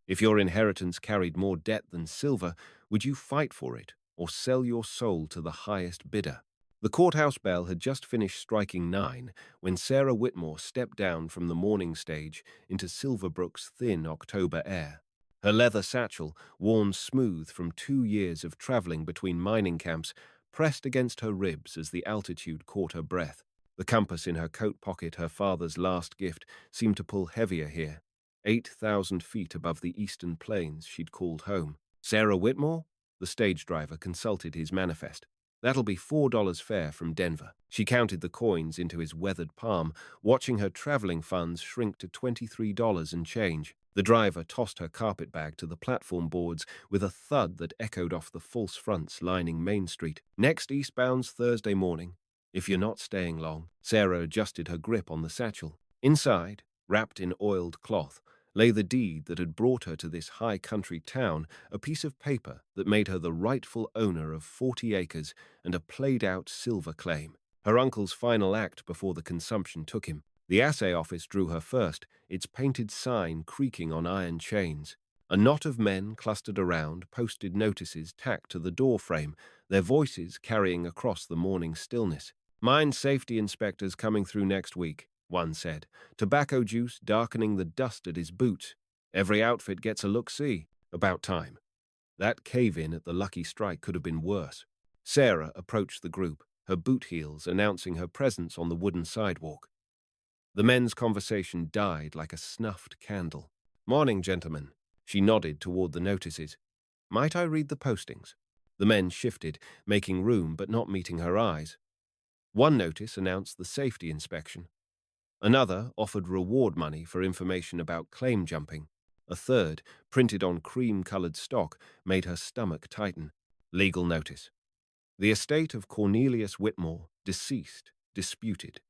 If your inheritance carried more debt than silver, would you fight for it or sell your soul to the highest bidder? The courthouse bell had just finished striking 9 when Sarah Whitmore stepped down from the morning stage into Silverbrook's thin October air. Her leather satchel, worn smooth from 2 years of traveling between mining camps, pressed against her ribs as the altitude caught her breath. The compass in her coat pocket, her father's last gift, seemed to pull heavier here. 8,000 feet above the eastern plains she'd called home. Sarah Whitmore? The stage driver consulted his manifest. That'll be $4 fare from Denver. She counted the coins into his weathered palm, watching her traveling funds shrink to $23 and change. The driver tossed her carpet bag to the platform boards with a thud that echoed off the false fronts lining Main Street. Next eastbound's Thursday morning. If you're not staying long. Sarah adjusted her grip on the satchel. Inside, wrapped in oiled cloth, lay the deed that had brought her to this high-country town, a piece of paper that made her the rightful owner of 40 acres and a played-out silver claim. Her uncle's final act before the consumption took him. The assay office drew her first, its painted sign creaking on iron chains. A knot of men clustered around posted notices tacked to the door frame, their voices carrying across the morning stillness. "Mine safety inspectors coming through next week," one said, tobacco juice darkening the dust at his boots. "Every outfit gets a look-see. About time." That cave-in at the Lucky Strike could have been worse. Sarah approached the group, her boot heels announcing her presence on the wooden sidewalk. The men's conversation died like a snuffed candle. "Morning, gentlemen." She nodded toward the notices. "Might I read the postings?" The men shifted, making room but not meeting her eyes. One notice announced the safety inspection. Another offered reward money for information about claim jumping. A third, printed on cream-colored stock, made her stomach tighten. Legal notice. The estate of Cornelius Whitmore, deceased, disputed.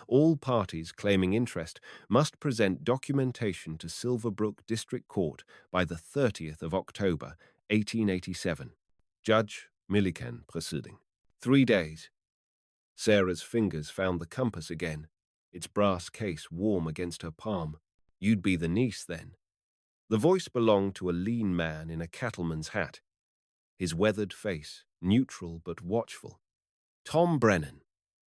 All parties claiming interest must present documentation to Silverbrook District Court by the 30th of October, 1887. Judge Milliken proceeding. 3 days. Sarah's fingers found the compass again, its brass case warm against her palm. "You'd be the niece, then." The voice belonged to a lean man in a cattleman's hat, his weathered face neutral but watchful. "Tom Brennan.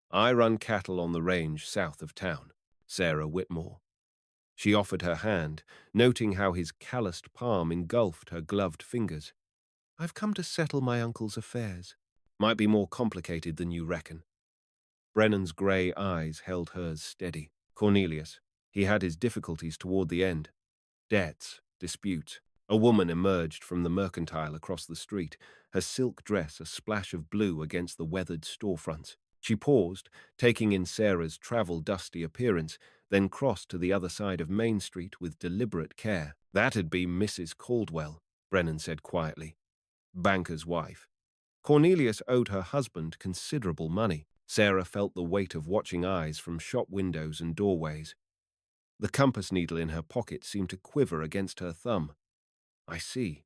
I run cattle on the range south of town." Sarah Whitmore. She offered her hand, noting how his calloused palm engulfed her gloved fingers. "I've come to settle my uncle's affairs. Might be more complicated than you reckon." Brennan's grey eyes held hers steady. Cornelius. He had his difficulties toward the end. Debts, disputes. A woman emerged from the mercantile across the street, her silk dress a splash of blue against the weathered storefronts. She paused, taking in Sarah's travel-dusty appearance, then crossed to the other side of Main Street with deliberate care. "That'd be Mrs. Caldwell," Brennan said quietly. Banker's wife. Cornelius owed her husband considerable money. Sarah felt the weight of watching eyes from shop windows and doorways. The compass needle in her pocket seemed to quiver against her thumb. "I see."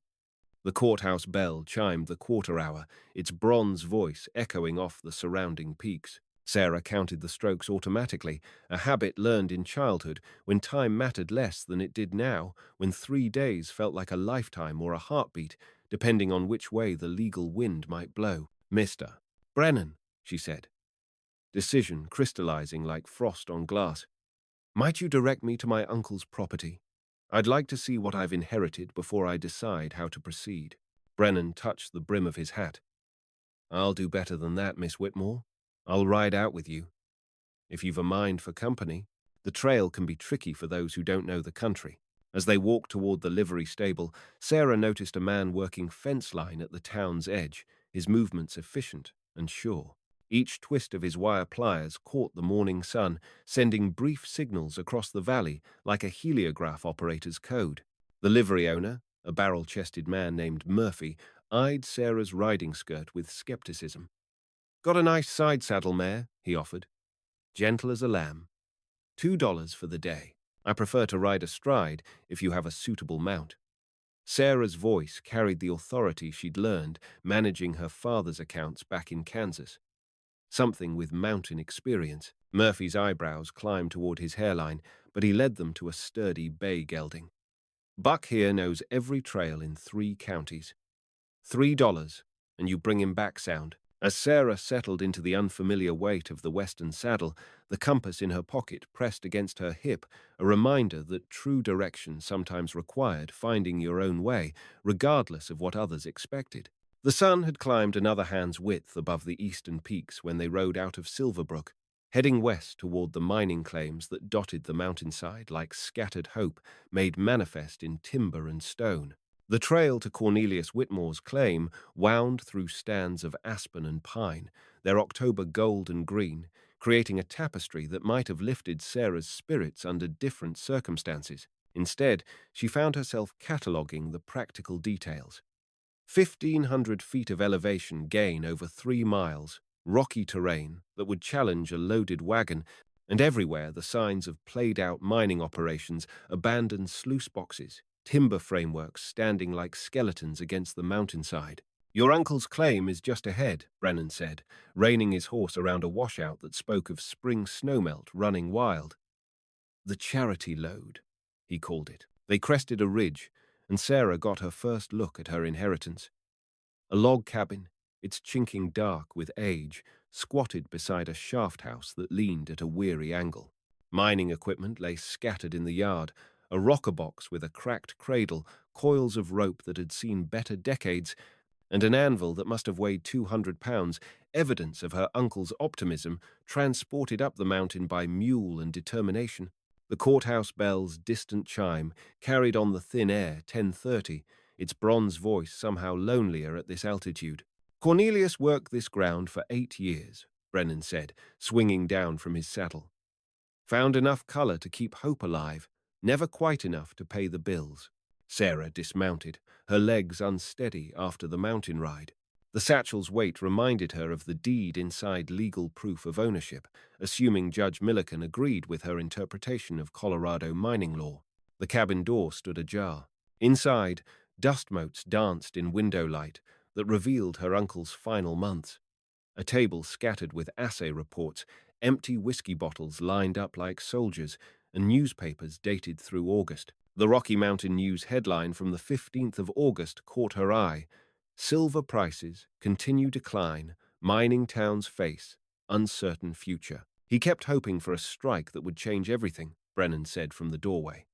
The courthouse bell chimed the quarter hour, its bronze voice echoing off the surrounding peaks. Sarah counted the strokes automatically, a habit learned in childhood when time mattered less than it did now, when 3 days felt like a lifetime or a heartbeat, depending on which way the legal wind might blow. "Mr. Brennan," she said. Decision crystallizing like frost on glass. "Might you direct me to my uncle's property? I'd like to see what I've inherited before I decide how to proceed." Brennan touched the brim of his hat. "I'll do better than that, Miss Whitmore. I'll ride out with you. If you've a mind for company." The trail can be tricky for those who don't know the country. As they walked toward the livery stable, Sarah noticed a man working fence line at the town's edge, his movements efficient and sure. Each twist of his wire pliers caught the morning sun, sending brief signals across the valley like a heliograph operator's code. The livery owner, a barrel-chested man named Murphy, eyed Sarah's riding skirt with skepticism. "Got a nice side saddle mare," he offered. "Gentle as a lamb. $2 for the day. I prefer to ride astride if you have a suitable mount." Sarah's voice carried the authority she'd learned managing her father's accounts back in Kansas. Something with mountain experience. Murphy's eyebrows climbed toward his hairline, but he led them to a sturdy bay gelding. Buck here knows every trail in 3 counties. $3, and you bring him back sound. As Sarah settled into the unfamiliar weight of the western saddle, the compass in her pocket pressed against her hip, a reminder that true direction sometimes required finding your own way, regardless of what others expected. The sun had climbed another hand's width above the eastern peaks when they rode out of Silverbrook, heading west toward the mining claims that dotted the mountainside like scattered hope made manifest in timber and stone. The trail to Cornelius Whitmore's claim wound through stands of aspen and pine, their October gold and green, creating a tapestry that might have lifted Sarah's spirits under different circumstances. Instead, she found herself cataloguing the practical details. 1,500 feet of elevation gain over 3 miles, rocky terrain that would challenge a loaded wagon, and everywhere the signs of played-out mining operations, abandoned sluice boxes, timber frameworks standing like skeletons against the mountainside. Your uncle's claim is just ahead, Brennan said, reining his horse around a washout that spoke of spring snowmelt running wild. The charity lode, he called it. They crested a ridge, and Sarah got her first look at her inheritance. A log cabin, its chinking dark with age, squatted beside a shaft house that leaned at a weary angle. Mining equipment lay scattered in the yard, a rocker box with a cracked cradle, coils of rope that had seen better decades, and an anvil that must have weighed 200 pounds, evidence of her uncle's optimism, transported up the mountain by mule and determination. The courthouse bell's distant chime carried on the thin air 10:30, its bronze voice somehow lonelier at this altitude. Cornelius worked this ground for 8 years, Brennan said, swinging down from his saddle. Found enough color to keep hope alive, never quite enough to pay the bills. Sarah dismounted, her legs unsteady after the mountain ride. The satchel's weight reminded her of the deed inside legal proof of ownership, assuming Judge Milliken agreed with her interpretation of Colorado mining law. The cabin door stood ajar. Inside, dust motes danced in window light that revealed her uncle's final months. A table scattered with assay reports, empty whiskey bottles lined up like soldiers, and newspapers dated through August. The Rocky Mountain News headline from the 15th of August caught her eye. Silver prices continue decline, mining towns face uncertain future. He kept hoping for a strike that would change everything, Brennan said from the doorway.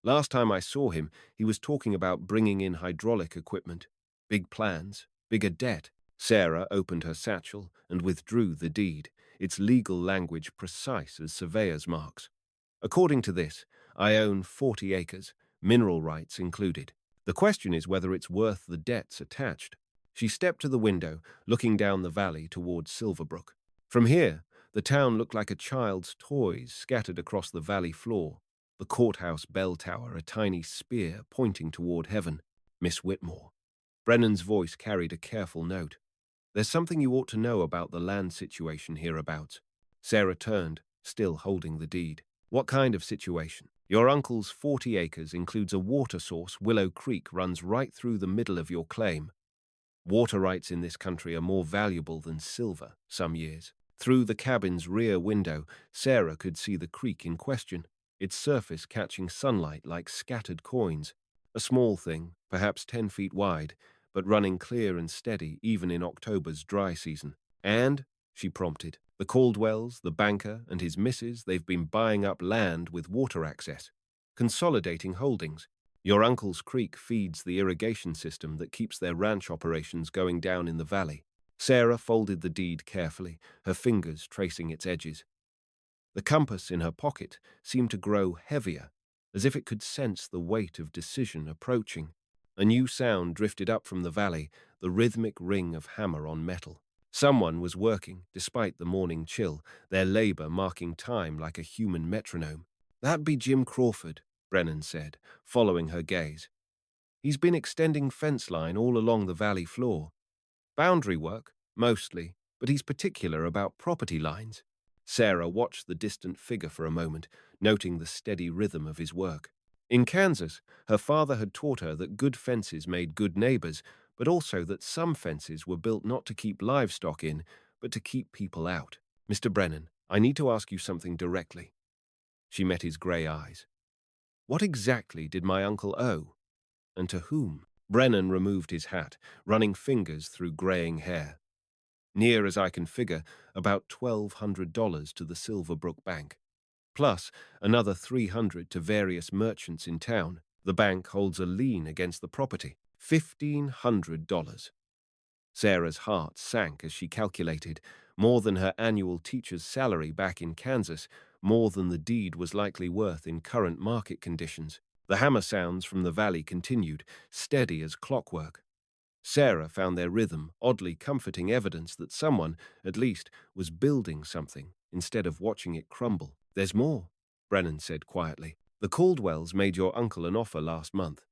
Last time I saw him, he was talking about bringing in hydraulic equipment. Big plans, bigger debt. Sarah opened her satchel and withdrew the deed, its legal language precise as surveyor's marks. According to this, I own 40 acres, mineral rights included. The question is whether it's worth the debts attached. She stepped to the window, looking down the valley towards Silverbrook. From here, the town looked like a child's toys scattered across the valley floor. The courthouse bell tower, a tiny spear pointing toward heaven. Miss Whitmore. Brennan's voice carried a careful note. There's something you ought to know about the land situation hereabouts. Sarah turned, still holding the deed. What kind of situation? Your uncle's 40 acres includes a water source. Willow Creek runs right through the middle of your claim. Water rights in this country are more valuable than silver, some years. Through the cabin's rear window, Sarah could see the creek in question, its surface catching sunlight like scattered coins. A small thing, perhaps 10 feet wide, but running clear and steady even in October's dry season. And, she prompted, the Caldwells, the banker, and his missus, they've been buying up land with water access, consolidating holdings. Your uncle's creek feeds the irrigation system that keeps their ranch operations going down in the valley. Sarah folded the deed carefully, her fingers tracing its edges. The compass in her pocket seemed to grow heavier, as if it could sense the weight of decision approaching. A new sound drifted up from the valley, the rhythmic ring of hammer on metal. Someone was working, despite the morning chill, their labor marking time like a human metronome. That'd be Jim Crawford, Brennan said, following her gaze. He's been extending fence line all along the valley floor. Boundary work, mostly, but he's particular about property lines. Sarah watched the distant figure for a moment, noting the steady rhythm of his work. In Kansas, her father had taught her that good fences made good neighbors, but also that some fences were built not to keep livestock in, but to keep people out. Mr. Brennan, I need to ask you something directly. She met his gray eyes. What exactly did my uncle owe, and to whom? Brennan removed his hat, running fingers through greying hair. Near as I can figure, about $1,200 to the Silverbrook Bank, plus another $300 to various merchants in town. The bank holds a lien against the property. $1,500. Sarah's heart sank as she calculated, more than her annual teacher's salary back in Kansas, more than the deed was likely worth in current market conditions. The hammer sounds from the valley continued, steady as clockwork. Sarah found their rhythm oddly comforting evidence that someone, at least, was building something instead of watching it crumble. "There's more," Brennan said quietly. "The Caldwells made your uncle an offer last month.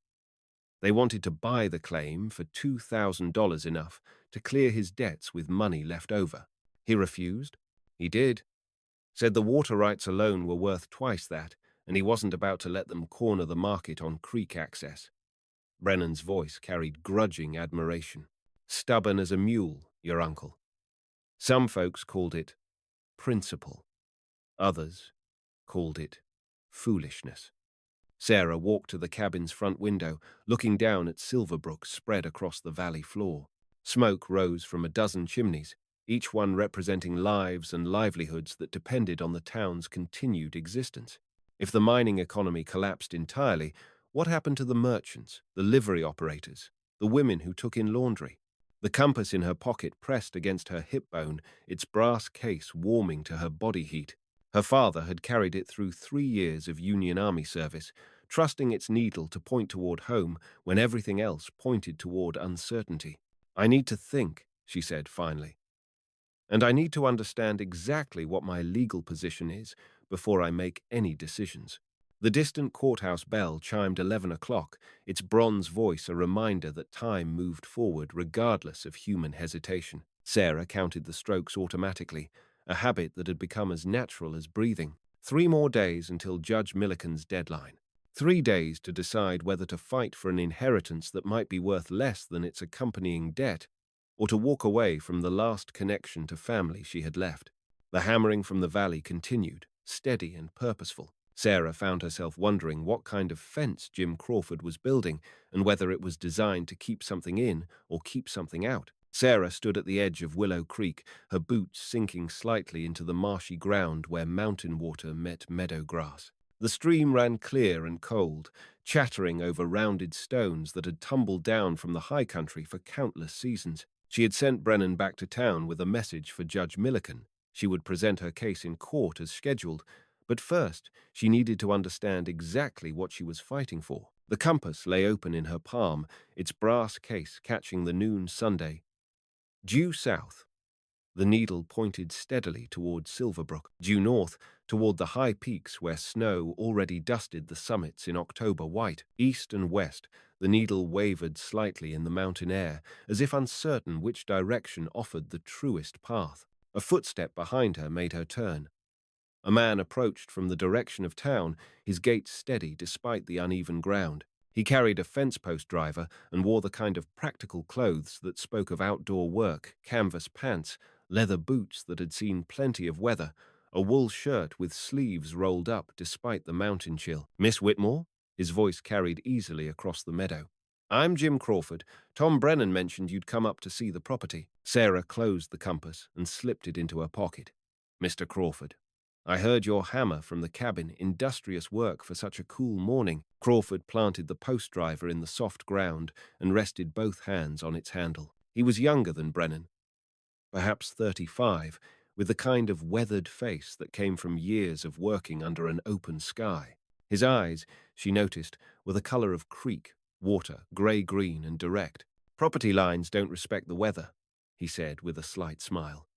They wanted to buy the claim for $2,000, enough to clear his debts with money left over. He refused. He did. Said the water rights alone were worth twice that, and he wasn't about to let them corner the market on creek access." Brennan's voice carried grudging admiration. "Stubborn as a mule, your uncle. Some folks called it principle. Others called it foolishness." Sarah walked to the cabin's front window, looking down at Silverbrook spread across the valley floor. Smoke rose from a dozen chimneys, each one representing lives and livelihoods that depended on the town's continued existence. If the mining economy collapsed entirely, what happened to the merchants, the livery operators, the women who took in laundry? The compass in her pocket pressed against her hip bone, its brass case warming to her body heat. Her father had carried it through 3 years of Union Army service, trusting its needle to point toward home when everything else pointed toward uncertainty. "I need to think," she said finally. "And I need to understand exactly what my legal position is before I make any decisions." The distant courthouse bell chimed 11 o'clock, its bronze voice a reminder that time moved forward regardless of human hesitation. Sarah counted the strokes automatically, a habit that had become as natural as breathing. 3 more days until Judge Milliken's deadline. 3 days to decide whether to fight for an inheritance that might be worth less than its accompanying debt, or to walk away from the last connection to family she had left. The hammering from the valley continued, steady and purposeful. Sarah found herself wondering what kind of fence Jim Crawford was building and whether it was designed to keep something in or keep something out. Sarah stood at the edge of Willow Creek, her boots sinking slightly into the marshy ground where mountain water met meadow grass. The stream ran clear and cold, chattering over rounded stones that had tumbled down from the high country for countless seasons. She had sent Brennan back to town with a message for Judge Milliken. She would present her case in court as scheduled, but first she needed to understand exactly what she was fighting for. The compass lay open in her palm, its brass case catching the noon Sunday. Due south. The needle pointed steadily toward Silverbrook, due north toward the high peaks where snow already dusted the summits in October white. East and west, the needle wavered slightly in the mountain air, as if uncertain which direction offered the truest path. A footstep behind her made her turn. A man approached from the direction of town, his gait steady despite the uneven ground. He carried a fence post driver and wore the kind of practical clothes that spoke of outdoor work: canvas pants, leather boots that had seen plenty of weather, a wool shirt with sleeves rolled up despite the mountain chill. "Miss Whitmore?" His voice carried easily across the meadow. "I'm Jim Crawford. Tom Brennan mentioned you'd come up to see the property." Sarah closed the compass and slipped it into her pocket. "Mr. Crawford, I heard your hammer from the cabin, industrious work for such a cool morning." Crawford planted the post driver in the soft ground and rested both hands on its handle. He was younger than Brennan, perhaps 35, with the kind of weathered face that came from years of working under an open sky. His eyes, she noticed, were the color of creek, water, gray-green and direct. "Property lines don't respect the weather," he said with a slight smile.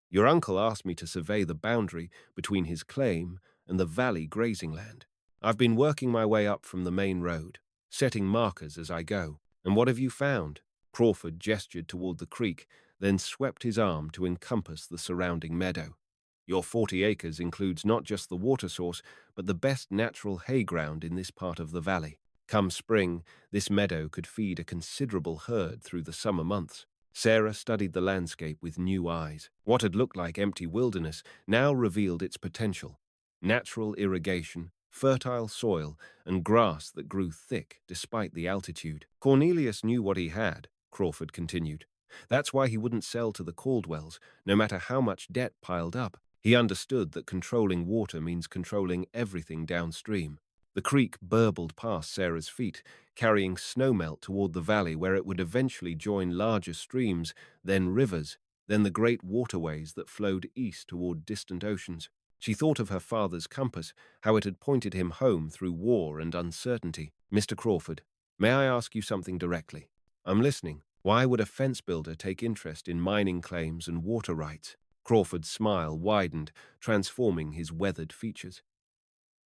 "Your uncle asked me to survey the boundary between his claim and the valley grazing land. I've been working my way up from the main road, setting markers as I go. And what have you found?" Crawford gestured toward the creek, then swept his arm to encompass the surrounding meadow. "Your 40 acres includes not just the water source, but the best natural hay ground in this part of the valley. Come spring, this meadow could feed a considerable herd through the summer months." Sarah studied the landscape with new eyes. What had looked like empty wilderness now revealed its potential. Natural irrigation, fertile soil, and grass that grew thick despite the altitude. Cornelius knew what he had, Crawford continued. That's why he wouldn't sell to the Caldwells, no matter how much debt piled up. He understood that controlling water means controlling everything downstream. The creek burbled past Sarah's feet, carrying snowmelt toward the valley where it would eventually join larger streams, then rivers, then the great waterways that flowed east toward distant oceans. She thought of her father's compass, how it had pointed him home through war and uncertainty. Mr. Crawford, may I ask you something directly? I'm listening. Why would a fence builder take interest in mining claims and water rights? Crawford's smile widened, transforming his weathered features.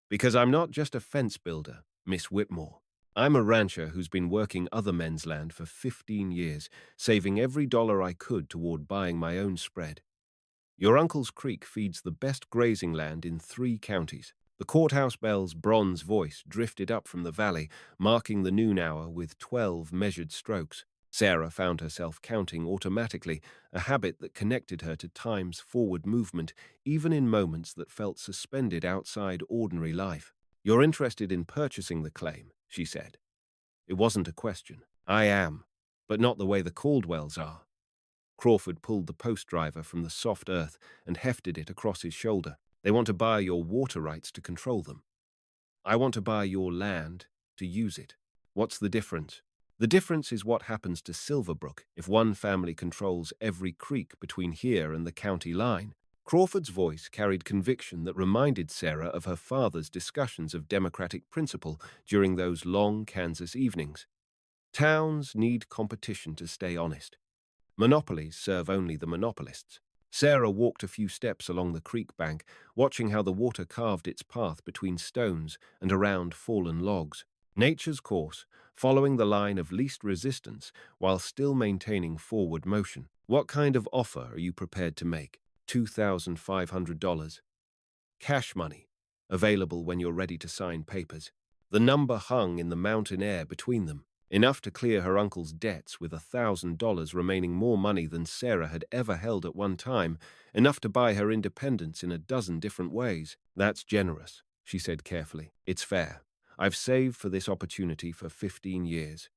Because I'm not just a fence builder, Miss Whitmore. I'm a rancher who's been working other men's land for 15 years, saving every dollar I could toward buying my own spread. Your uncle's creek feeds the best grazing land in 3 counties. The courthouse bell's bronze voice drifted up from the valley, marking the noon hour with 12 measured strokes. Sarah found herself counting automatically, a habit that connected her to time's forward movement, even in moments that felt suspended outside ordinary life. You're interested in purchasing the claim, she said. It wasn't a question. I am, but not the way the Caldwells are. Crawford pulled the post driver from the soft earth and hefted it across his shoulder. They want to buy your water rights to control them. I want to buy your land to use it. What's the difference? The difference is what happens to Silverbrook if one family controls every creek between here and the county line. Crawford's voice carried conviction that reminded Sarah of her father's discussions of democratic principle during those long Kansas evenings. Towns need competition to stay honest. Monopolies serve only the monopolists. Sarah walked a few steps along the creek bank, watching how the water carved its path between stones and around fallen logs. Nature's course, following the line of least resistance while still maintaining forward motion. What kind of offer are you prepared to make? $2,500. Cash money, available when you're ready to sign papers. The number hung in the mountain air between them, enough to clear her uncle's debts with $1,000 remaining more money than Sarah had ever held at one time, enough to buy her independence in a dozen different ways. That's generous, she said carefully. It's fair. I've saved for this opportunity for 15 years.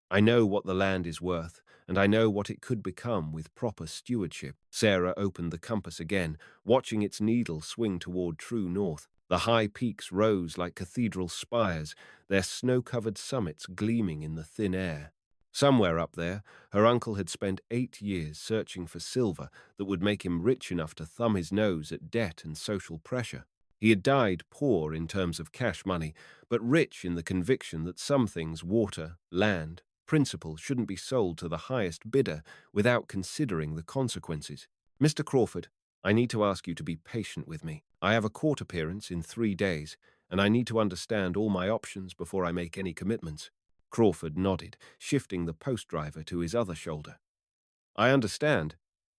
I know what the land is worth, and I know what it could become with proper stewardship. Sarah opened the compass again, watching its needle swing toward true north. The high peaks rose like cathedral spires, their snow-covered summits gleaming in the thin air. Somewhere up there, her uncle had spent 8 years searching for silver that would make him rich enough to thumb his nose at debt and social pressure. He had died poor in terms of cash money, but rich in the conviction that some things, water, land, principle, shouldn't be sold to the highest bidder without considering the consequences. Mr. Crawford, I need to ask you to be patient with me. I have a court appearance in 3 days, and I need to understand all my options before I make any commitments. Crawford nodded, shifting the post driver to his other shoulder. I understand,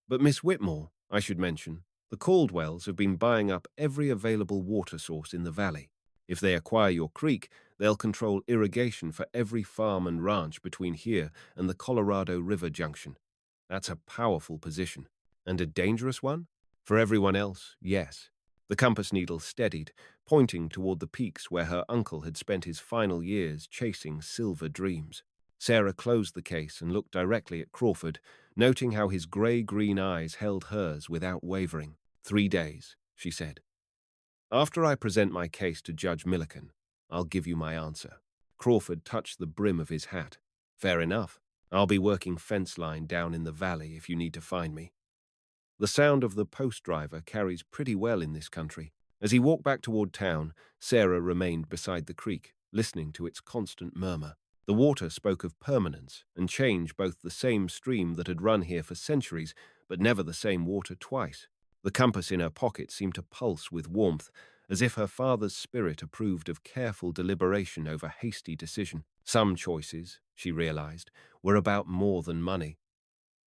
but Miss Whitmore, I should mention, the Caldwells have been buying up every available water source in the valley. If they acquire your creek, they'll control irrigation for every farm and ranch between here and the Colorado River junction. That's a powerful position. And a dangerous one? For everyone else, yes. The compass needle steadied, pointing toward the peaks where her uncle had spent his final years chasing silver dreams. Sarah closed the case and looked directly at Crawford, noting how his gray-green eyes held hers without wavering. 3 days, she said. After I present my case to Judge Milliken, I'll give you my answer. Crawford touched the brim of his hat. Fair enough. I'll be working fence line down in the valley if you need to find me. The sound of the post driver carries pretty well in this country. As he walked back toward town, Sarah remained beside the creek, listening to its constant murmur. The water spoke of permanence and change, both the same stream that had run here for centuries, but never the same water twice. The compass in her pocket seemed to pulse with warmth, as if her father's spirit approved of careful deliberation over hasty decision. Some choices, she realized, were about more than money.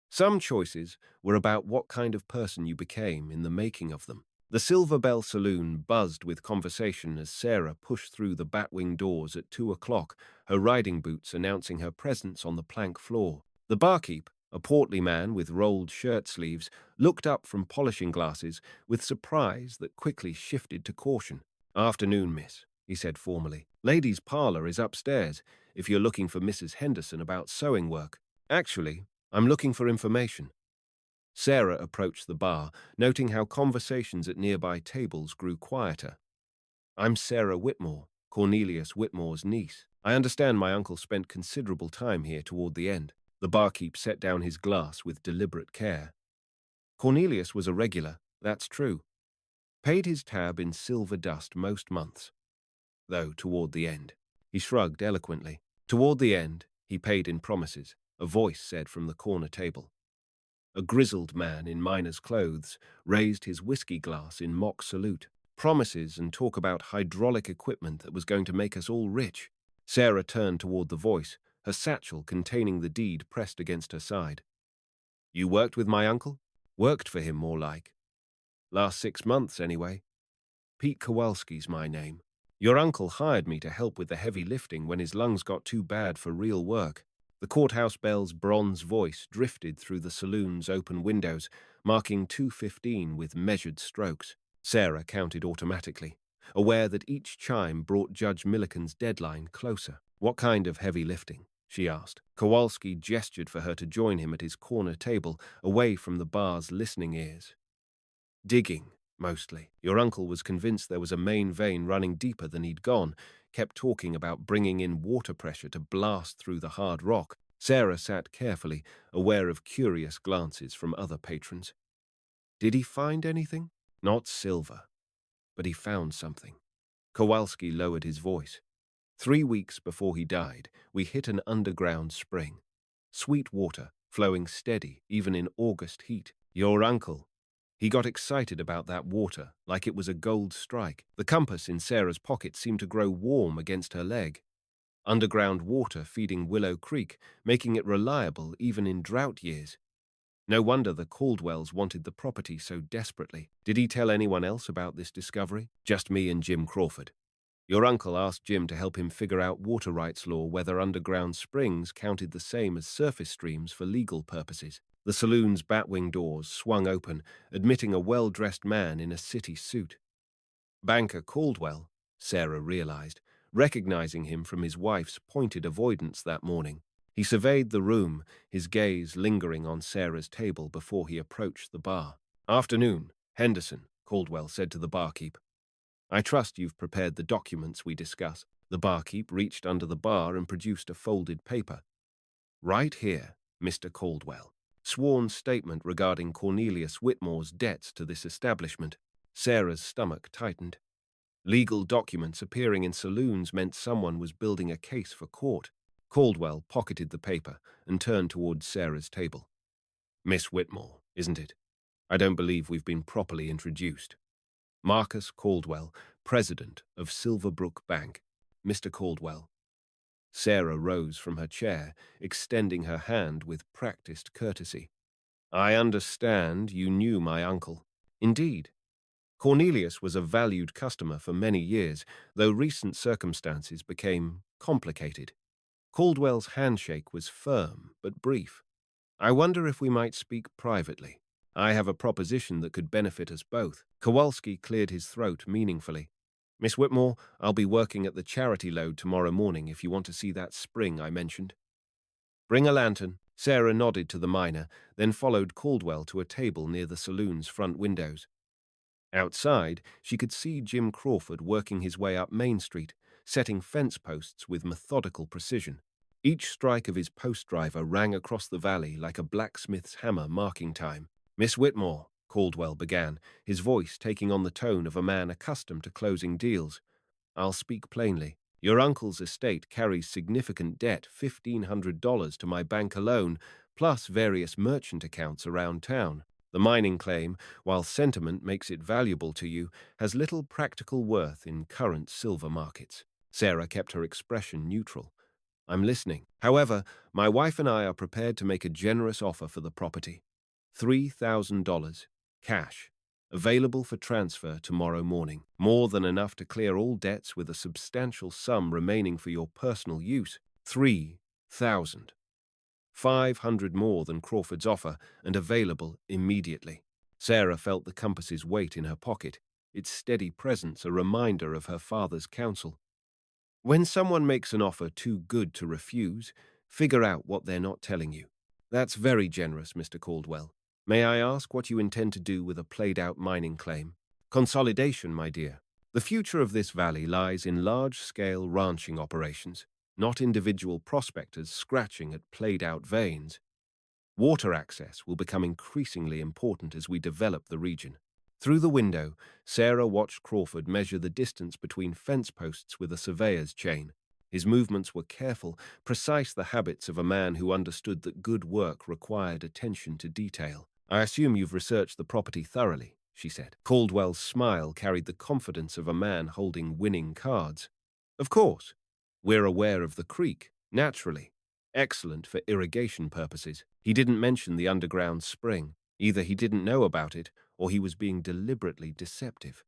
Some choices were about what kind of person you became in the making of them. The Silver Bell Saloon buzzed with conversation as Sarah pushed through the batwing doors at 2 o'clock, her riding boots announcing her presence on the plank floor. The barkeep, a portly man with rolled shirt sleeves, looked up from polishing glasses with surprise that quickly shifted to caution. Afternoon, miss. he said formally. Ladies' parlor is upstairs, if you're looking for Mrs. Henderson about sewing work. Actually, I'm looking for information. Sarah approached the bar, noting how conversations at nearby tables grew quieter. I'm Sarah Whitmore, Cornelius Whitmore's niece. I understand my uncle spent considerable time here toward the end. The barkeep set down his glass with deliberate care. Cornelius was a regular, that's true. Paid his tab in silver dust most months. Though toward the end, he shrugged eloquently. Toward the end, he paid in promises, a voice said from the corner table. A grizzled man in miner's clothes raised his whiskey glass in mock salute. Promises and talk about hydraulic equipment that was going to make us all rich. Sarah turned toward the voice, her satchel containing the deed pressed against her side. You worked with my uncle? Worked for him, more like. Last 6 months, anyway. Pete Kowalski's my name. Your uncle hired me to help with the heavy lifting when his lungs got too bad for real work. The courthouse bell's bronze voice drifted through the saloon's open windows, marking 2:15 with measured strokes. Sarah counted automatically, aware that each chime brought Judge Milliken's deadline closer. What kind of heavy lifting? She asked. Kowalski gestured for her to join him at his corner table, away from the bar's listening ears. Digging, mostly. Your uncle was convinced there was a main vein running deeper than he'd gone, kept talking about bringing in water pressure to blast through the hard rock. Sarah sat carefully, aware of curious glances from other patrons. Did he find anything? Not silver. But he found something. Kowalski lowered his voice. 3 weeks before he died, we hit an underground spring. Sweet water, flowing steady, even in August heat. Your uncle. He got excited about that water, like it was a gold strike. The compass in Sarah's pocket seemed to grow warm against her leg. Underground water feeding Willow Creek, making it reliable even in drought years. No wonder the Caldwells wanted the property so desperately. Did he tell anyone else about this discovery? Just me and Jim Crawford. Your uncle asked Jim to help him figure out water rights law whether underground springs counted the same as surface streams for legal purposes. The saloon's batwing doors swung open, admitting a well-dressed man in a city suit. Banker Caldwell, Sarah realized, recognizing him from his wife's pointed avoidance that morning. He surveyed the room, his gaze lingering on Sarah's table before he approached the bar. Afternoon, Henderson, Caldwell said to the barkeep. I trust you've prepared the documents we discuss. The barkeep reached under the bar and produced a folded paper. Right here, Mr. Caldwell. Sworn statement regarding Cornelius Whitmore's debts to this establishment. Sarah's stomach tightened. Legal documents appearing in saloons meant someone was building a case for court. Caldwell pocketed the paper and turned towards Sarah's table. Miss Whitmore, isn't it? I don't believe we've been properly introduced. Marcus Caldwell, president of Silverbrook Bank. Mr. Caldwell. Sarah rose from her chair, extending her hand with practiced courtesy. I understand you knew my uncle. Indeed. Cornelius was a valued customer for many years, though recent circumstances became complicated. Caldwell's handshake was firm but brief. I wonder if we might speak privately. I have a proposition that could benefit us both. Kowalski cleared his throat meaningfully. Miss Whitmore, I'll be working at the charity load tomorrow morning if you want to see that spring I mentioned. Bring a lantern. Sarah nodded to the miner, then followed Caldwell to a table near the saloon's front windows. Outside, she could see Jim Crawford working his way up Main Street, setting fence posts with methodical precision. Each strike of his post driver rang across the valley like a blacksmith's hammer marking time. Miss Whitmore, Caldwell began, his voice taking on the tone of a man accustomed to closing deals. I'll speak plainly. Your uncle's estate carries significant debt, $1,500 to my bank alone, plus various merchant accounts around town. The mining claim, while sentiment makes it valuable to you, has little practical worth in current silver markets. Sarah kept her expression neutral. I'm listening. However, my wife and I are prepared to make a generous offer for the property. $3,000, cash, available for transfer tomorrow morning. More than enough to clear all debts with a substantial sum remaining for your personal use. $3,000. $500 more than Crawford's offer and available immediately. Sarah felt the compass's weight in her pocket. its steady presence a reminder of her father's counsel. When someone makes an offer too good to refuse, figure out what they're not telling you. That's very generous, Mr. Caldwell. May I ask what you intend to do with a played-out mining claim? Consolidation, my dear. The future of this valley lies in large-scale ranching operations, not individual prospectors scratching at played-out veins. Water access will become increasingly important as we develop the region. Through the window, Sarah watched Crawford measure the distance between fence posts with a surveyor's chain. His movements were careful, precise, the habits of a man who understood that good work required attention to detail. I assume you've researched the property thoroughly, she said. Caldwell's smile carried the confidence of a man holding winning cards. Of course. We're aware of the creek, naturally. Excellent for irrigation purposes. He didn't mention the underground spring. Either he didn't know about it, or he was being deliberately deceptive.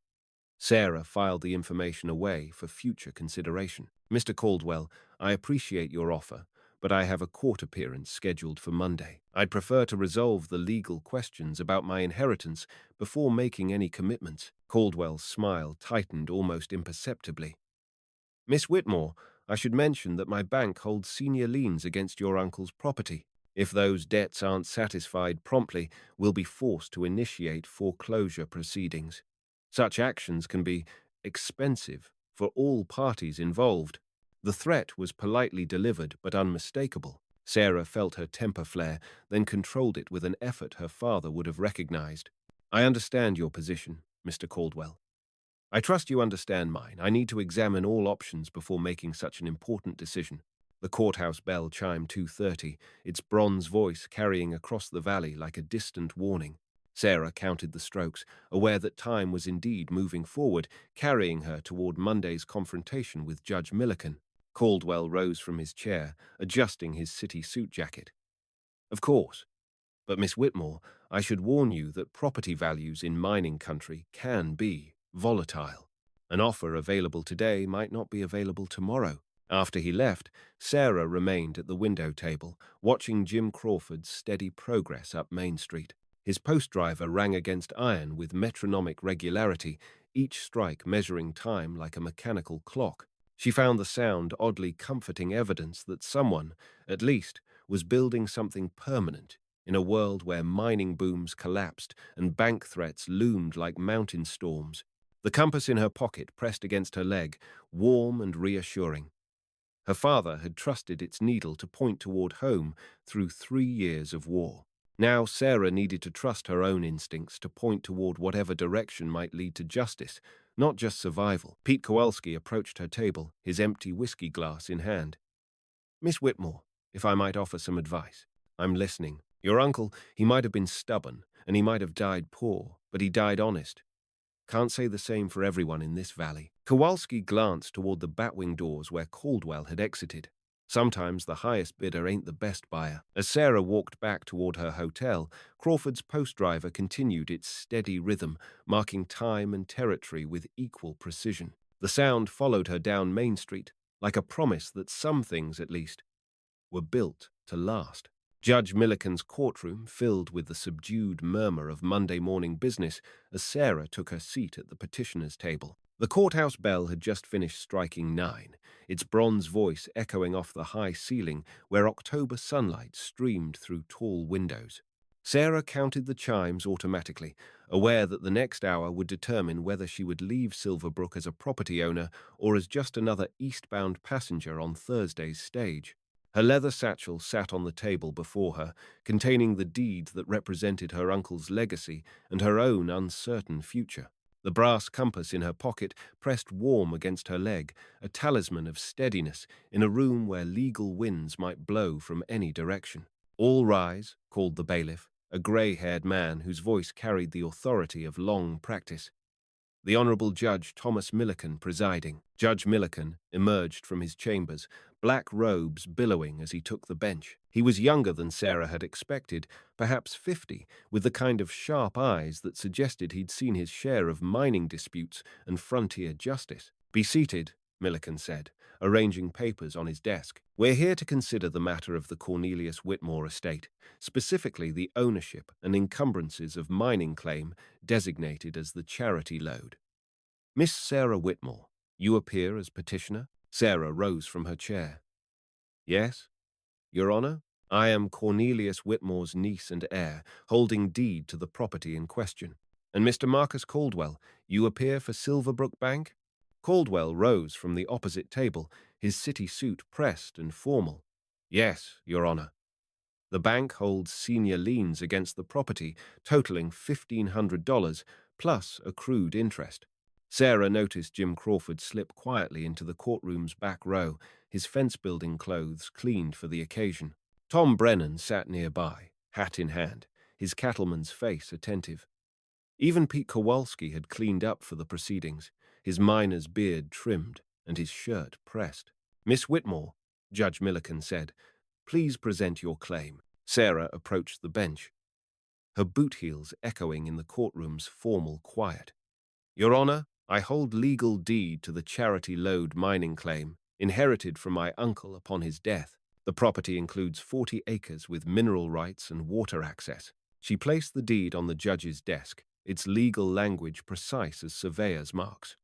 Sarah filed the information away for future consideration. Mr. Caldwell, I appreciate your offer, but I have a court appearance scheduled for Monday. I'd prefer to resolve the legal questions about my inheritance before making any commitments. Caldwell's smile tightened almost imperceptibly. Miss Whitmore, I should mention that my bank holds senior liens against your uncle's property. If those debts aren't satisfied promptly, we'll be forced to initiate foreclosure proceedings. Such actions can be expensive for all parties involved. The threat was politely delivered but unmistakable. Sarah felt her temper flare, then controlled it with an effort her father would have recognized. I understand your position, Mr. Caldwell. I trust you understand mine. I need to examine all options before making such an important decision. The courthouse bell chimed 2:30, its bronze voice carrying across the valley like a distant warning. Sarah counted the strokes, aware that time was indeed moving forward, carrying her toward Monday's confrontation with Judge Milliken. Caldwell rose from his chair, adjusting his city suit jacket. Of course. But Miss Whitmore, I should warn you that property values in mining country can be volatile. An offer available today might not be available tomorrow. After he left, Sarah remained at the window table, watching Jim Crawford's steady progress up Main Street. His post driver rang against iron with metronomic regularity, each strike measuring time like a mechanical clock. She found the sound oddly comforting evidence that someone, at least, was building something permanent in a world where mining booms collapsed and bank threats loomed like mountain storms. The compass in her pocket pressed against her leg, warm and reassuring. Her father had trusted its needle to point toward home through 3 years of war. Now Sarah needed to trust her own instincts to point toward whatever direction might lead to justice, not just survival. Pete Kowalski approached her table, his empty whiskey glass in hand. Miss Whitmore, if I might offer some advice. I'm listening. Your uncle, he might have been stubborn, and he might have died poor, but he died honest. Can't say the same for everyone in this valley. Kowalski glanced toward the batwing doors where Caldwell had exited. Sometimes the highest bidder ain't the best buyer. As Sarah walked back toward her hotel, Crawford's post driver continued its steady rhythm, marking time and territory with equal precision. The sound followed her down Main Street, like a promise that some things, at least, were built to last. Judge Milliken's courtroom filled with the subdued murmur of Monday morning business as Sarah took her seat at the petitioner's table. The courthouse bell had just finished striking 9, its bronze voice echoing off the high ceiling where October sunlight streamed through tall windows. Sarah counted the chimes automatically, aware that the next hour would determine whether she would leave Silverbrook as a property owner or as just another eastbound passenger on Thursday's stage. Her leather satchel sat on the table before her, containing the deed that represented her uncle's legacy and her own uncertain future. The brass compass in her pocket pressed warm against her leg, a talisman of steadiness in a room where legal winds might blow from any direction. All rise, called the bailiff, a grey-haired man whose voice carried the authority of long practice. The Honourable Judge Thomas Milliken presiding. Judge Milliken emerged from his chambers, black robes billowing as he took the bench. He was younger than Sarah had expected, perhaps 50, with the kind of sharp eyes that suggested he'd seen his share of mining disputes and frontier justice. Be seated, Milliken said, arranging papers on his desk. We're here to consider the matter of the Cornelius Whitmore estate, specifically the ownership and encumbrances of mining claim designated as the charity lode. Miss Sarah Whitmore, you appear as petitioner? Sarah rose from her chair. Yes, Your Honor, I am Cornelius Whitmore's niece and heir, holding deed to the property in question. And Mr. Marcus Caldwell, you appear for Silverbrook Bank? Caldwell rose from the opposite table, his city suit pressed and formal. Yes, Your Honor. The bank holds senior liens against the property, totaling $1,500 plus accrued interest. Sarah noticed Jim Crawford slip quietly into the courtroom's back row, his fence-building clothes cleaned for the occasion. Tom Brennan sat nearby, hat in hand, his cattleman's face attentive. Even Pete Kowalski had cleaned up for the proceedings, his miner's beard trimmed and his shirt pressed. Miss Whitmore, Judge Milliken said, please present your claim. Sarah approached the bench, her boot heels echoing in the courtroom's formal quiet. Your Honor, I hold legal deed to the Charity Lode mining claim, inherited from my uncle upon his death. The property includes 40 acres with mineral rights and water access. She placed the deed on the judge's desk, its legal language precise as surveyor's marks.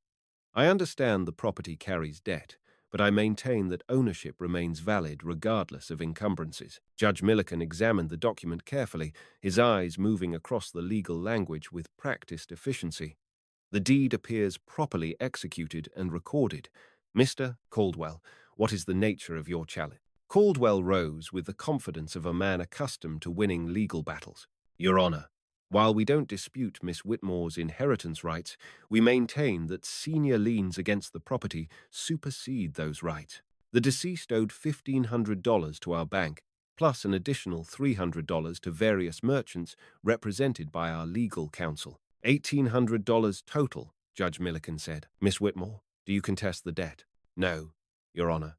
I understand the property carries debt, but I maintain that ownership remains valid regardless of encumbrances. Judge Milliken examined the document carefully, his eyes moving across the legal language with practiced efficiency. The deed appears properly executed and recorded. Mr. Caldwell, what is the nature of your challenge? Caldwell rose with the confidence of a man accustomed to winning legal battles. Your Honor, while we don't dispute Miss Whitmore's inheritance rights, we maintain that senior liens against the property supersede those rights. The deceased owed $1,500 to our bank, plus an additional $300 to various merchants represented by our legal counsel. $1,800 total, Judge Milliken said. Miss Whitmore, do you contest the debt? No, Your Honor.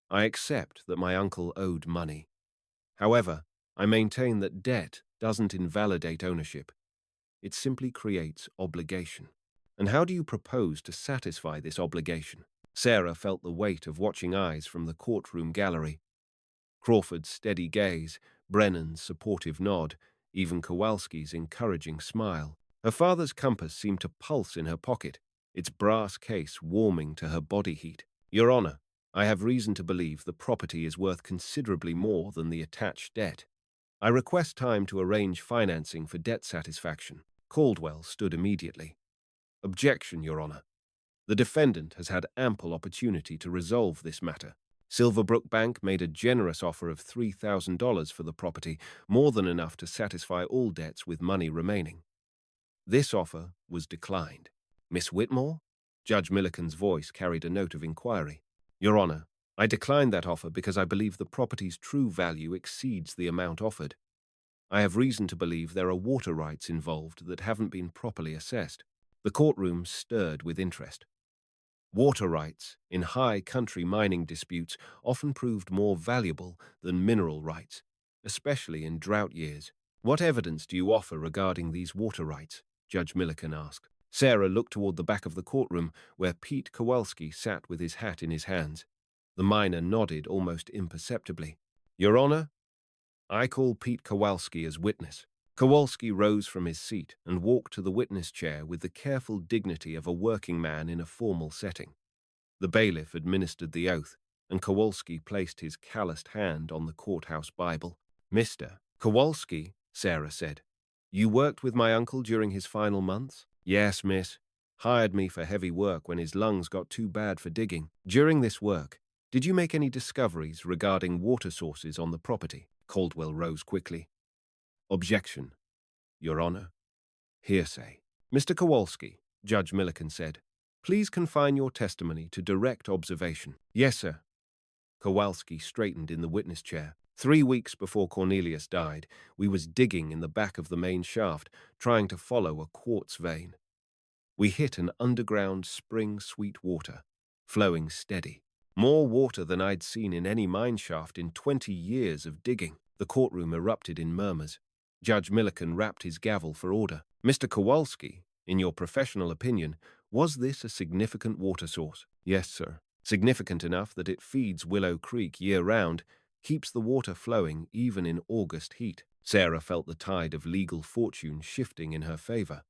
I accept that my uncle owed money. However, I maintain that debt doesn't invalidate ownership. It simply creates obligation. And how do you propose to satisfy this obligation? Sarah felt the weight of watching eyes from the courtroom gallery. Crawford's steady gaze, Brennan's supportive nod, even Kowalski's encouraging smile. Her father's compass seemed to pulse in her pocket, its brass case warming to her body heat. Your Honor, I have reason to believe the property is worth considerably more than the attached debt. I request time to arrange financing for debt satisfaction. Caldwell stood immediately. Objection, Your Honor. The defendant has had ample opportunity to resolve this matter. Silverbrook Bank made a generous offer of $3,000 for the property, more than enough to satisfy all debts with money remaining. This offer was declined. Miss Whitmore? Judge Milliken's voice carried a note of inquiry. Your Honor, I declined that offer because I believe the property's true value exceeds the amount offered. I have reason to believe there are water rights involved that haven't been properly assessed. The courtroom stirred with interest. Water rights in high country mining disputes often proved more valuable than mineral rights, especially in drought years. What evidence do you offer regarding these water rights? Judge Milliken asked. Sarah looked toward the back of the courtroom where Pete Kowalski sat with his hat in his hands. The miner nodded almost imperceptibly. Your Honor, I call Pete Kowalski as witness. Kowalski rose from his seat and walked to the witness chair with the careful dignity of a working man in a formal setting. The bailiff administered the oath, and Kowalski placed his calloused hand on the courthouse Bible. Mr. Kowalski, Sarah said, you worked with my uncle during his final months? Yes, miss. Hired me for heavy work when his lungs got too bad for digging. During this work, did you make any discoveries regarding water sources on the property? Caldwell rose quickly. Objection, Your Honor. Hearsay. Mr. Kowalski, Judge Milliken said, please confine your testimony to direct observation. Yes, sir. Kowalski straightened in the witness chair. 3 weeks before Cornelius died, we was digging in the back of the main shaft, trying to follow a quartz vein. We hit an underground spring sweet water, flowing steady. More water than I'd seen in any mine shaft in 20 years of digging. The courtroom erupted in murmurs. Judge Milliken rapped his gavel for order. Mr. Kowalski, in your professional opinion, was this a significant water source? Yes, sir. Significant enough that it feeds Willow Creek year-round, keeps the water flowing even in August heat. Sarah felt the tide of legal fortune shifting in her favor.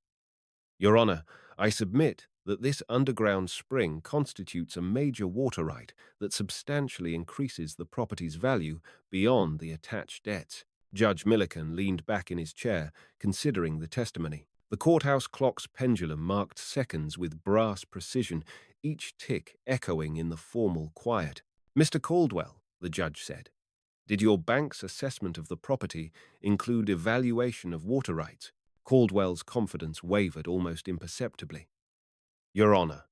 Your Honor, I submit that this underground spring constitutes a major water right that substantially increases the property's value beyond the attached debts. Judge Milliken leaned back in his chair, considering the testimony. The courthouse clock's pendulum marked seconds with brass precision, each tick echoing in the formal quiet. "Mr. Caldwell," the judge said, "did your bank's assessment of the property include evaluation of water rights?" Caldwell's confidence wavered almost imperceptibly. "Your Honor,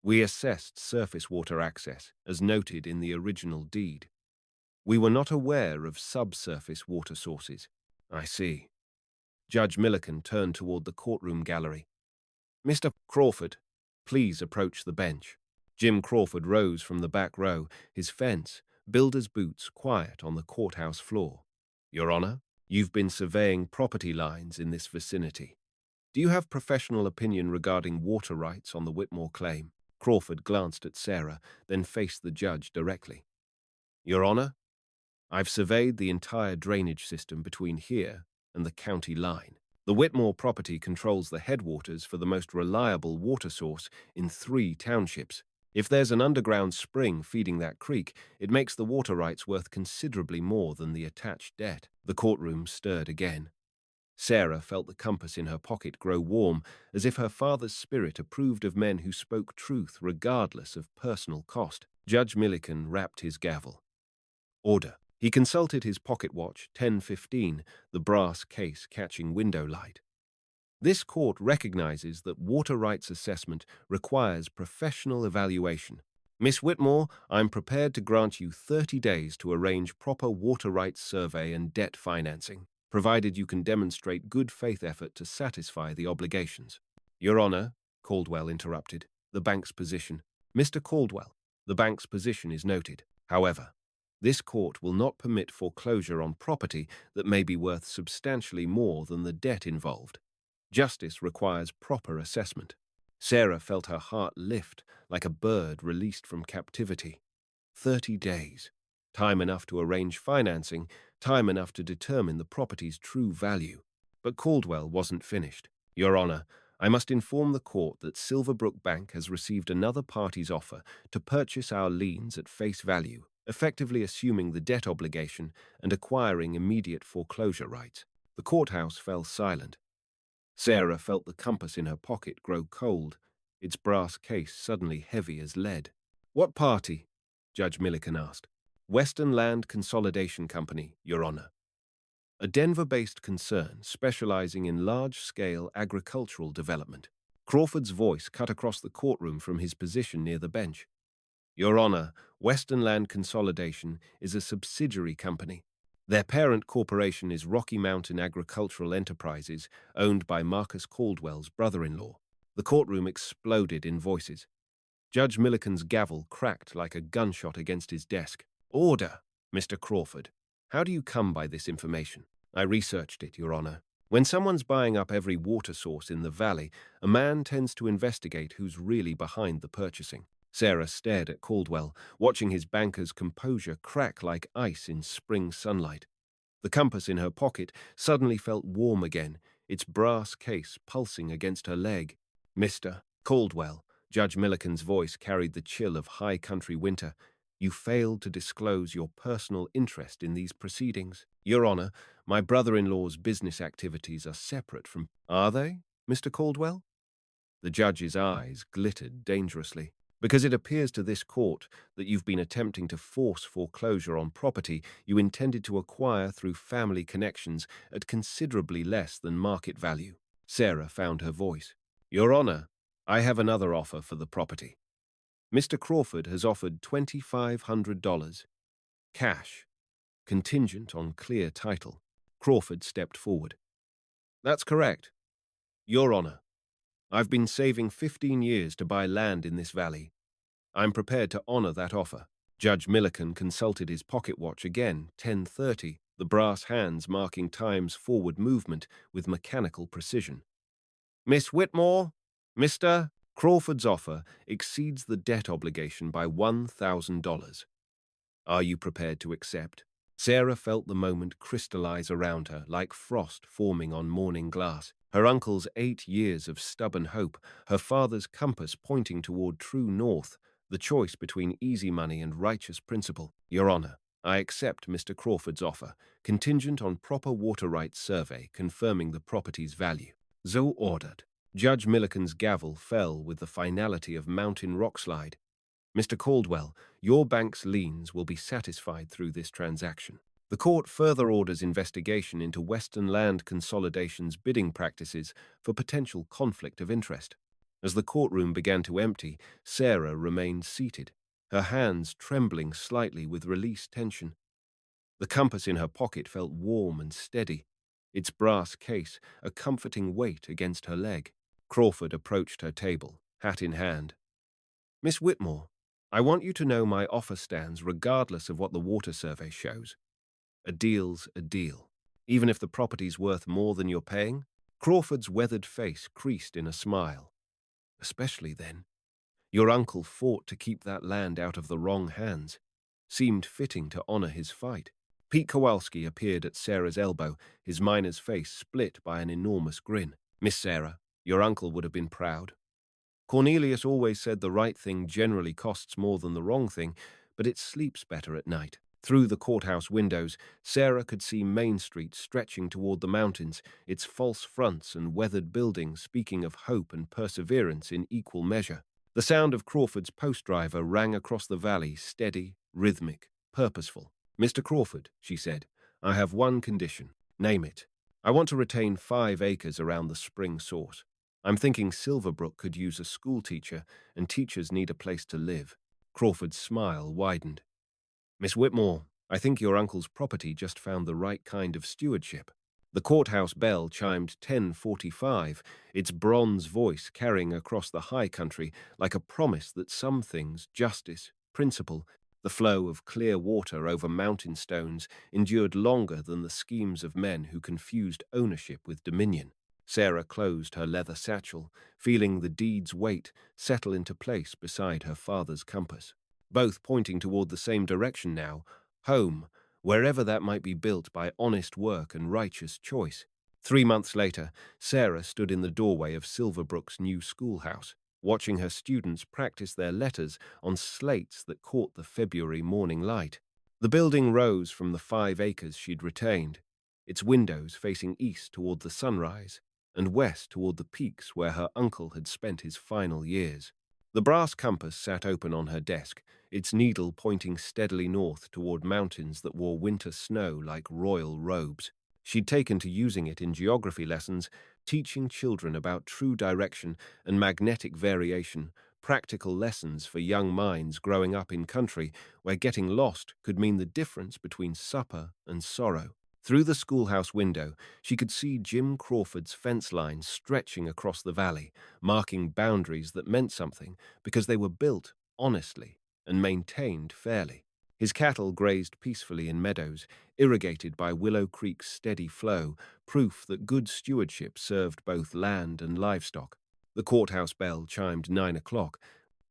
we assessed surface water access, as noted in the original deed. We were not aware of subsurface water sources." "I see." Judge Milliken turned toward the courtroom gallery. "Mr. Crawford, please approach the bench." Jim Crawford rose from the back row, his fence, builder's boots quiet on the courthouse floor. "Your Honor, you've been surveying property lines in this vicinity. Do you have professional opinion regarding water rights on the Whitmore claim?" Crawford glanced at Sarah, then faced the judge directly. "Your Honor, I've surveyed the entire drainage system between here and the county line. The Whitmore property controls the headwaters for the most reliable water source in 3 townships. If there's an underground spring feeding that creek, it makes the water rights worth considerably more than the attached debt." The courtroom stirred again. Sarah felt the compass in her pocket grow warm, as if her father's spirit approved of men who spoke truth regardless of personal cost. Judge Milliken rapped his gavel. "Order." He consulted his pocket watch, 10:15, the brass case catching window light. "This court recognizes that water rights assessment requires professional evaluation. Miss Whitmore, I'm prepared to grant you 30 days to arrange proper water rights survey and debt financing, provided you can demonstrate good faith effort to satisfy the obligations." "Your Honor," Caldwell interrupted, "the bank's position." "Mr. Caldwell, the bank's position is noted. However, this court will not permit foreclosure on property that may be worth substantially more than the debt involved. Justice requires proper assessment." Sarah felt her heart lift like a bird released from captivity. 30 days. Time enough to arrange financing, time enough to determine the property's true value. But Caldwell wasn't finished. "Your Honor, I must inform the court that Silverbrook Bank has received another party's offer to purchase our liens at face value, effectively assuming the debt obligation and acquiring immediate foreclosure rights." The courthouse fell silent. Sarah felt the compass in her pocket grow cold, its brass case suddenly heavy as lead. "What party?" Judge Milliken asked. "Western Land Consolidation Company, Your Honor. A Denver-based concern specializing in large-scale agricultural development." Crawford's voice cut across the courtroom from his position near the bench. "Your Honor, Western Land Consolidation is a subsidiary company. Their parent corporation is Rocky Mountain Agricultural Enterprises, owned by Marcus Caldwell's brother-in-law." The courtroom exploded in voices. Judge Milliken's gavel cracked like a gunshot against his desk. "Order, Mr. Crawford. How do you come by this information?" "I researched it, Your Honor. When someone's buying up every water source in the valley, a man tends to investigate who's really behind the purchasing." Sarah stared at Caldwell, watching his banker's composure crack like ice in spring sunlight. The compass in her pocket suddenly felt warm again, its brass case pulsing against her leg. "Mr. Caldwell," Judge Milliken's voice carried the chill of high country winter, "you failed to disclose your personal interest in these proceedings." "Your Honor, my brother-in-law's business activities are separate from—" "Are they, Mr. Caldwell?" The judge's eyes glittered dangerously. "Because it appears to this court that you've been attempting to force foreclosure on property you intended to acquire through family connections at considerably less than market value." Sarah found her voice. "Your Honor, I have another offer for the property. Mr. Crawford has offered $2,500. Cash, contingent on clear title." Crawford stepped forward. "That's correct. Your Honor, I've been saving 15 years to buy land in this valley. I'm prepared to honor that offer." Judge Milliken consulted his pocket watch again, 10:30, the brass hands marking time's forward movement with mechanical precision. "Miss Whitmore, Mr. Crawford's offer exceeds the debt obligation by $1,000. Are you prepared to accept?" Sarah felt the moment crystallize around her like frost forming on morning glass. Her uncle's 8 years of stubborn hope, her father's compass pointing toward true north, the choice between easy money and righteous principle. Your Honor, I accept Mr. Crawford's offer, contingent on proper water rights survey confirming the property's value. So ordered. Judge Milliken's gavel fell with the finality of mountain rockslide. Mr. Caldwell, your bank's liens will be satisfied through this transaction. The court further orders investigation into Western Land Consolidation's bidding practices for potential conflict of interest. As the courtroom began to empty, Sarah remained seated, her hands trembling slightly with released tension. The compass in her pocket felt warm and steady, its brass case a comforting weight against her leg. Crawford approached her table, hat in hand. Miss Whitmore, I want you to know my offer stands regardless of what the water survey shows. A deal's a deal, even if the property's worth more than you're paying. Crawford's weathered face creased in a smile. Especially then. Your uncle fought to keep that land out of the wrong hands. Seemed fitting to honor his fight. Pete Kowalski appeared at Sarah's elbow, his miner's face split by an enormous grin. Miss Sarah, your uncle would have been proud. Cornelius always said the right thing generally costs more than the wrong thing, but it sleeps better at night. Through the courthouse windows, Sarah could see Main Street stretching toward the mountains, its false fronts and weathered buildings speaking of hope and perseverance in equal measure. The sound of Crawford's post-driver rang across the valley, steady, rhythmic, purposeful. Mr. Crawford, she said, I have one condition. Name it. I want to retain 5 acres around the spring source. I'm thinking Silverbrook could use a schoolteacher, and teachers need a place to live. Crawford's smile widened. Miss Whitmore, I think your uncle's property just found the right kind of stewardship. The courthouse bell chimed 10:45, its bronze voice carrying across the high country like a promise that some things, justice, principle, the flow of clear water over mountain stones, endured longer than the schemes of men who confused ownership with dominion. Sarah closed her leather satchel, feeling the deed's weight settle into place beside her father's compass. Both pointing toward the same direction now, home, wherever that might be built by honest work and righteous choice. 3 months later, Sarah stood in the doorway of Silverbrook's new schoolhouse, watching her students practice their letters on slates that caught the February morning light. The building rose from the 5 acres she'd retained, its windows facing east toward the sunrise and west toward the peaks where her uncle had spent his final years. The brass compass sat open on her desk, its needle pointing steadily north toward mountains that wore winter snow like royal robes. She'd taken to using it in geography lessons, teaching children about true direction and magnetic variation, practical lessons for young minds growing up in country where getting lost could mean the difference between supper and sorrow. Through the schoolhouse window, she could see Jim Crawford's fence lines stretching across the valley, marking boundaries that meant something because they were built honestly and maintained fairly. His cattle grazed peacefully in meadows, irrigated by Willow Creek's steady flow, proof that good stewardship served both land and livestock. The courthouse bell chimed 9 o'clock,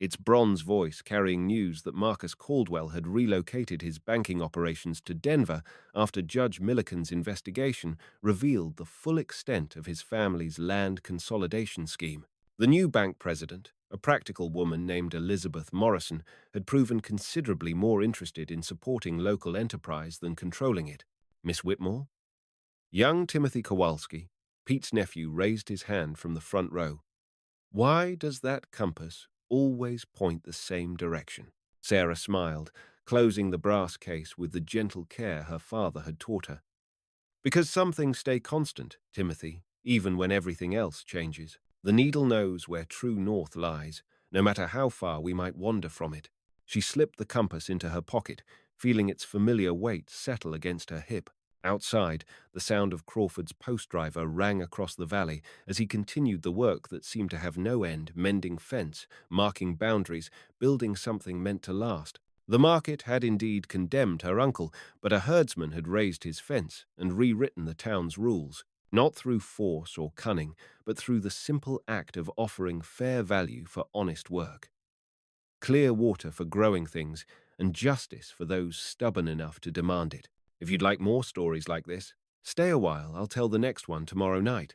its bronze voice carrying news that Marcus Caldwell had relocated his banking operations to Denver after Judge Milliken's investigation revealed the full extent of his family's land consolidation scheme. The new bank president, a practical woman named Elizabeth Morrison, had proven considerably more interested in supporting local enterprise than controlling it. Miss Whitmore? Young Timothy Kowalski, Pete's nephew, raised his hand from the front row. Why does that compass always point the same direction? Sarah smiled, closing the brass case with the gentle care her father had taught her. Because some things stay constant, Timothy, even when everything else changes. The needle knows where true north lies, no matter how far we might wander from it. She slipped the compass into her pocket, feeling its familiar weight settle against her hip. Outside, the sound of Crawford's post-driver rang across the valley as he continued the work that seemed to have no end, mending fence, marking boundaries, building something meant to last. The market had indeed condemned her uncle, but a herdsman had raised his fence and rewritten the town's rules, not through force or cunning, but through the simple act of offering fair value for honest work. Clear water for growing things, and justice for those stubborn enough to demand it. If you'd like more stories like this, stay a while, I'll tell the next one tomorrow night.